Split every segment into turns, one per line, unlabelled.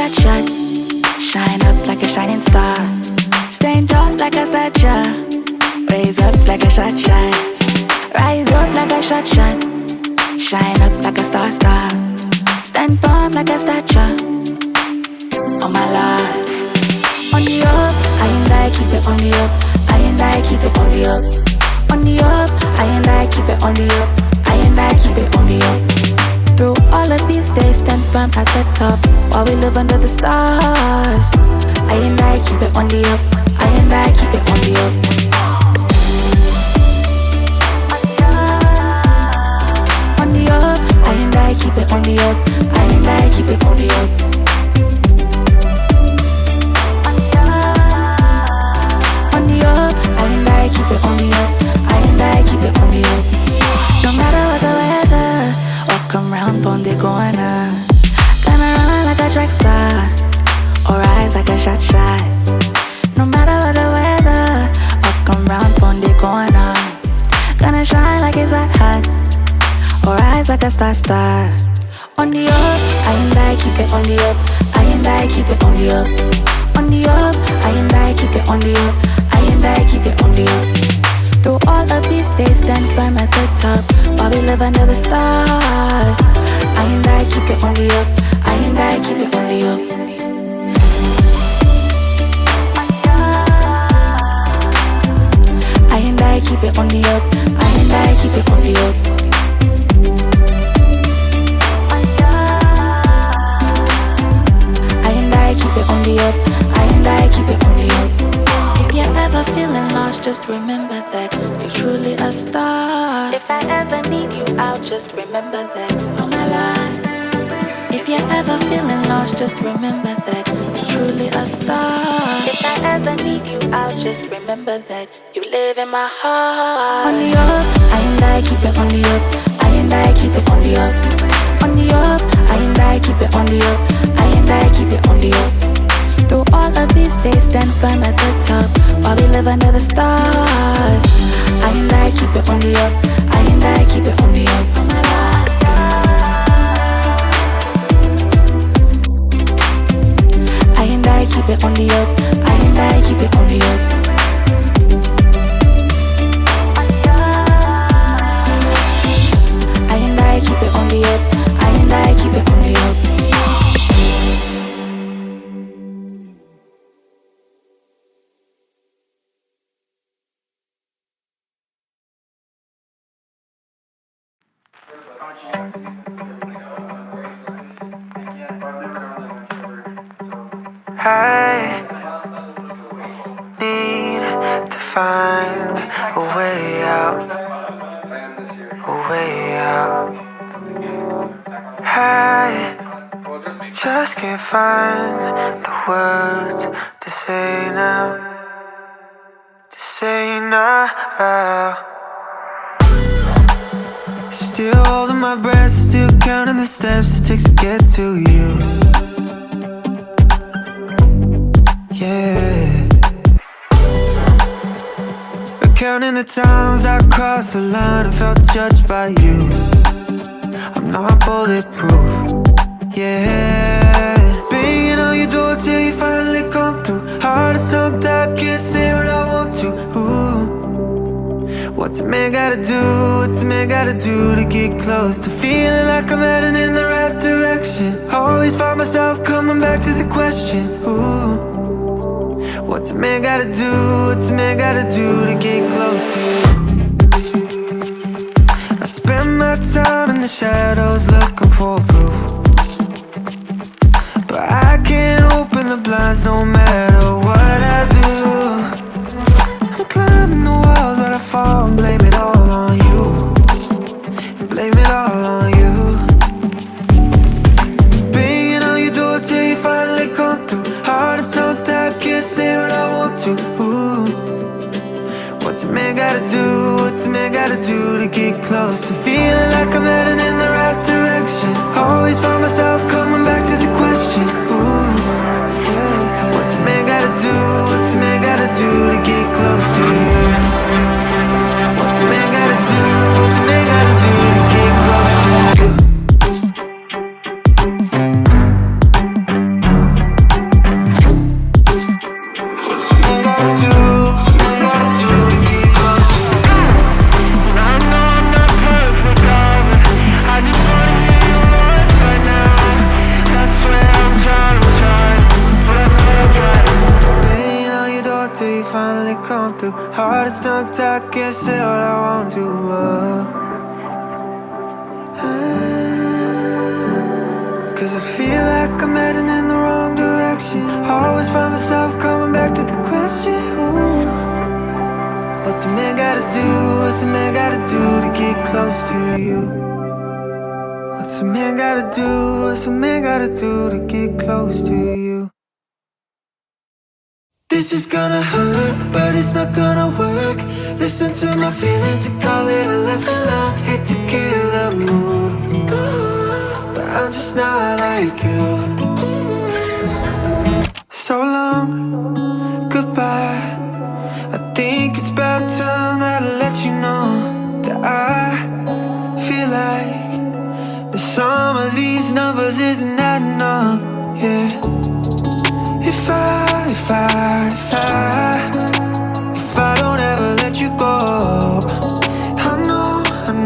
shot shot. Shine up like a shining star. Stand tall like a statue. Raise up like a shot shot. Rise up like a shot shot. Shine up like a star star. Stand firm like a statue. Oh my Lord. On the up, I and I keep it on the up. I and I keep it on the up. On the up, I and I keep it on the up. I and I keep it on the up. Through all of these days, stand firm at the top while we live under the stars. I and I keep it on the up. I and I keep it on the up. On the up, I and I keep it on the up. I and I keep it on the up. On the up, I and I keep it on the up. I and I keep it on the up. No matter what the weather, walk around on the corner. Gonna run like a track star, or rise like a shot shot. No matter what the weather, walk around on the corner. Gonna shine like it's hot, or rise like a star star. On the up, I and I keep it on the up. I and I keep it on the up. On the up, I and I keep it on the up. I and I keep it on the up. Through all of these days, stand firm at the top while we live under the stars. I and I keep it on the up. I and I keep it on the up. I and I keep it on the up. I and I keep it on the up. I and I keep it on the up. I and I keep it on the up. If you're ever feeling lost, just remember that you're truly a star. If I ever need you out, just remember that you're my life. If you're ever feeling lost, just remember that you're truly a star. If I ever need you out, just remember that you live in my heart. On the up, I and I keep it on the up. I and I keep it on the up. On the up, I and I keep it on the up. I and I keep it on the up. Through all of these days, stand firm at the top while we live under the stars. I and I keep it on the up. I and I keep it on the up. Oh my Lord. I and I keep it on the up. I and I keep it on the up. I and I keep it on the up. I and I keep it on the up.
I need to find a way out, a way out. I just can't find the words to say now, to say now. Still holding my breath, still counting the steps it takes to get to you. Yeah, counting the times I crossed the line and felt judged by you. I'm not bulletproof. Yeah, banging on your door till you finally come through. Heart is so dark, can't say what I want to. Ooh. What's a man gotta do? What's a man gotta do to get close to feeling like I'm heading in the right direction? Always find myself coming back to the question. Ooh. What's a man gotta do? What's a man gotta do to get close to you? I spend my time in the shadows looking for proof, but I can't open the blinds no matter what I do. I'm climbing the walls, but I fall and blame it all on you, and blame it all on you. Banging on your door till you finally come through. Heart is so tight, can't say what I want to. Ooh. What's a man gotta do? What's a man gotta do to get close to feeling like I'm heading in the right direction? Always find myself coming back to the question. Ooh, yeah. What's a man gotta do? What's a man gotta do to get close to you? What's a man gotta do? What's a man gotta do to get close to you? through hardest times, I can't say all I want to. Cause I feel like I'm heading in the wrong direction. Always find myself coming back to the question, what's a man gotta do, what's a man gotta do to get close to you? What's a man gotta do, what's a man gotta do to get close to you? This is gonna hurt, but it's not gonna work. Listen to my feelings and call it a lesson learned. Hate to kill the mood, but I'm just not like you. So long, goodbye. I think it's about time that I let you know that I feel like the sum of these numbers isn't adding up, yeah. If I don't ever let you go, I know that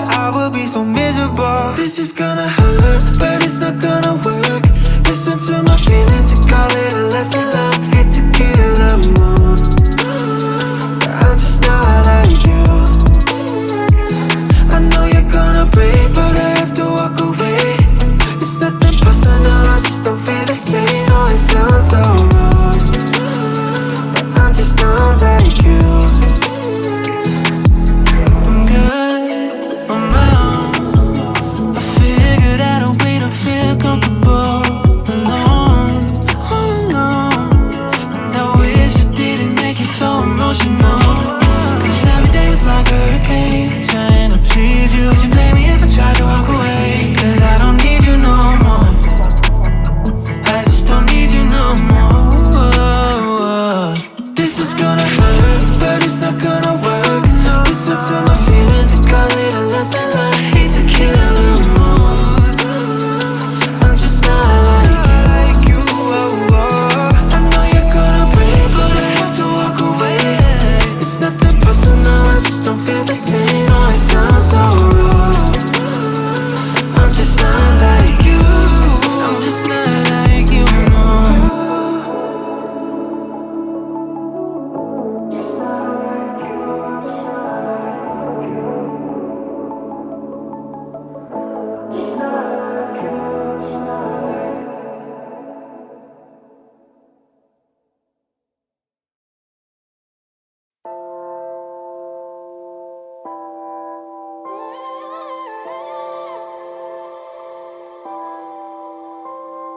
I will be so miserable. This is gonna hurt, but it's not gonna work. Listen to my feelings and call it a lesson learned. Hate to kill the mood, but I'm just not like you. I know you're gonna break, but I have to walk away. It's nothing personal, I just don't feel the same. Oh, it sounds so wrong, but I'm just not like you. I'm good on my own. I figured out a way to feel comfortable alone, all alone. And I wish I didn't make you so emotional. Cause every day was like a hurricane, trying to please you. You blame me if I try to walk away, cause I don't need you no more. I just don't need you no more. This is gonna hurt, but it's not gonna work. Listen to my feelings and call it a lesson learned. Hate to kill the mood, I'm just not like you. I know you're gonna break, but I have to walk away. It's nothing personal, I just don't feel the same. Oh, it sounds so wrong, I'm just not like you. I'm just not like you, no.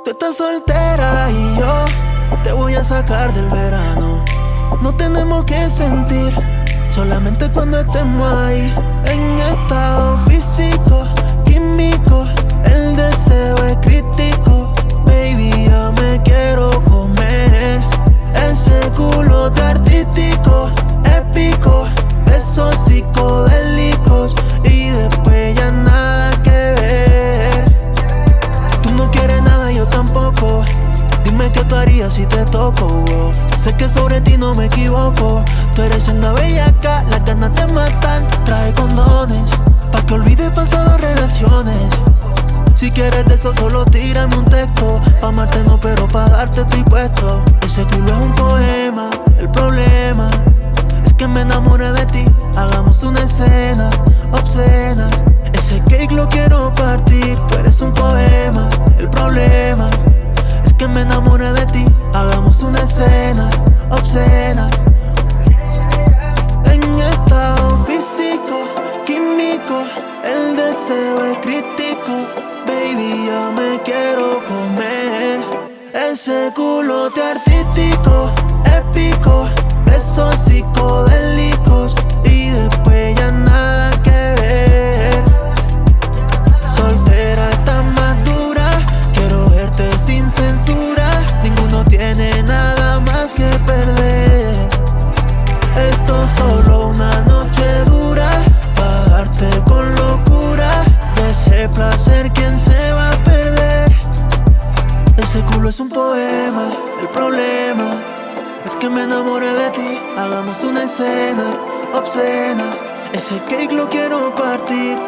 Tú estás soltera y yo te voy a sacar del verano. No tenemos que sentir, solamente cuando estemos ahí. En estado físico, químico, el deseo es crítico. Baby, yo me quiero comer ese culote artístico, épico, besos psicodélicos y después ya nada que ver. Tú no quieres nada, yo tampoco. Dime qué tú harías si te toco. Sé que sobre ti no me equivoco. Tú eres una bellaca, las ganas te matan. Trae condones, pa' que olvides pasadas relaciones. Si quieres de eso solo tírame un texto. Pa' amarte no, pero pa' darte estoy puesto. Ese culo es un poema, el problema es que me enamoré de ti. Hagamos una escena obscena. Ese cake lo quiero partir. Tú eres un poema, el problema es que me enamoré de ti. Hagamos una escena obscena. En estado físico, químico, el deseo es crítico. Baby, yo me quiero comer ese culote artístico, épico, besos psicodélicos y después ya nada que ver. Soltera estás más dura, quiero verte sin censura. Ninguno tiene nada más que perder. Esto es solo una noche dura, pa' darte con locura. De ese placer, ¿quién se va a perder? Ese culo es un poema, el problema es que me enamoré de ti. Hagamos una escena obscena. Ese cake lo quiero partir.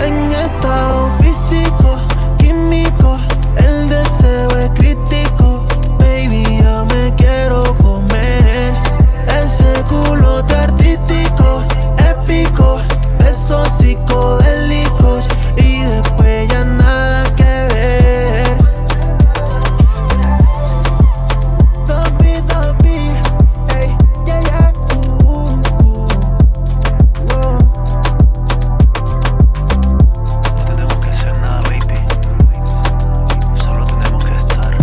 en estado físico, químico, el deseo es crítico. Baby, yo me quiero comer ese culote artístico, épico, besos psicodélicos y después ya nada que ver. Dobby, ey, yeah, yeah, wow.
No tenemos que hacer nada, baby. Solo tenemos que estar.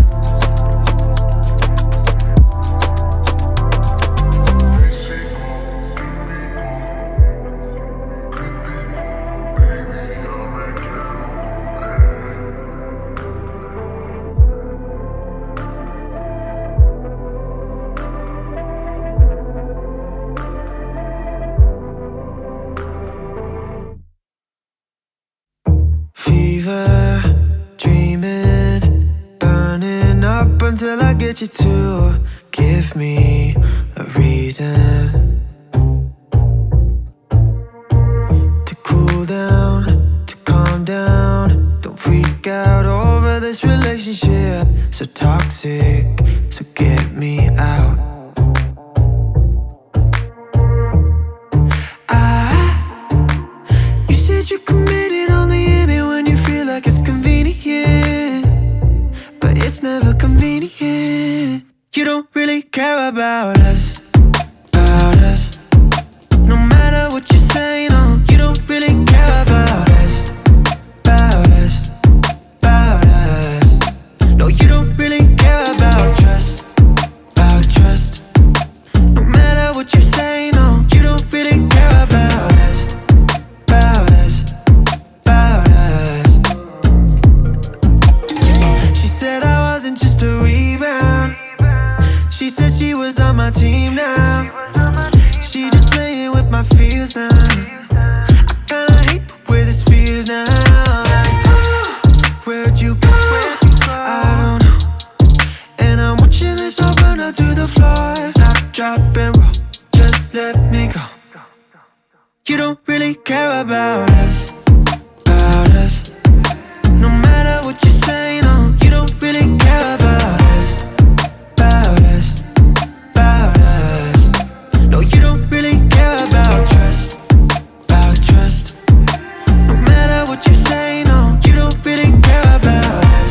Fever, dreaming, burning up until I get you to give me a reason to cool down, to calm down. Don't freak out over this relationship, so toxic, so get me out. You said you committed, only in it when you feel like it's convenient, but it's never convenient. You don't really care about us, no matter what you say, no. You don't really care about us, no. You don't really care about trust, no matter what you say, no. You don't really care about us, She said I wasn't just a rebound. She said she was on my team now. She just playing with my feels now. I kinda hate the way this feels now. Like, where'd you go? I don't know. And I'm watching this all burn out to the floor. Stop, drop, and roll. Just let me go. You don't really care about us, no matter what you say, no. You don't really care about us, no. You don't really care about trust, no matter what you say, no. You don't really care about us,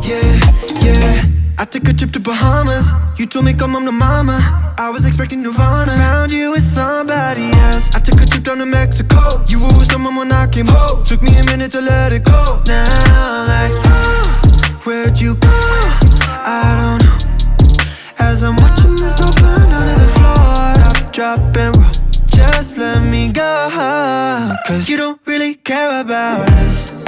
yeah, yeah. I took a trip to Bahamas. You told me come home to mama. I was expecting Nirvana. Found you with somebody else. I took a trip down to Mexico. You were with someone when I came home. Took me a minute to let it go. Now I'm like, where'd you go? I don't know. As I'm watching this all burn down to the floor. Stop, drop, and roll. Just let me go. Cause you don't really care about us,